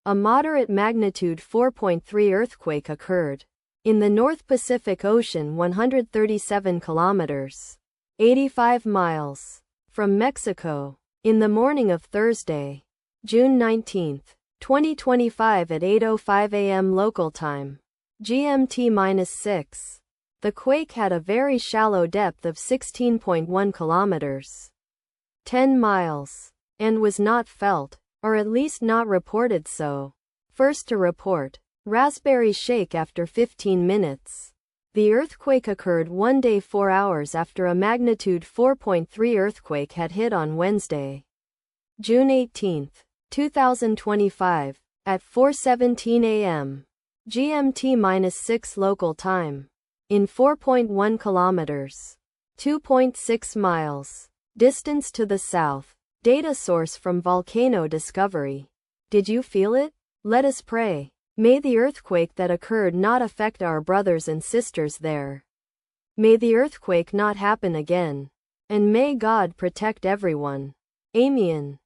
A moderate magnitude 4.3 earthquake occurred in the North Pacific Ocean 137 kilometers, 85 miles from Mexico in the morning of Thursday, June 19, 2025 at 8:05 a.m. local time, GMT-6. The quake had a very shallow depth of 16.1 kilometers, 10 miles, and was not felt, or at least not reported so. First to report, Raspberry Shake after 15 minutes. The earthquake occurred 1 day 4 hours after a magnitude 4.3 earthquake had hit on Wednesday, June 18, 2025, at 4:17 a.m. GMT-6 local time, in 4.1 kilometers, 2.6 miles, distance to the south. Data source from Volcano Discovery. Did you feel it? Let us pray. May the earthquake that occurred not affect our brothers and sisters there. May the earthquake not happen again. And may God protect everyone. Amen.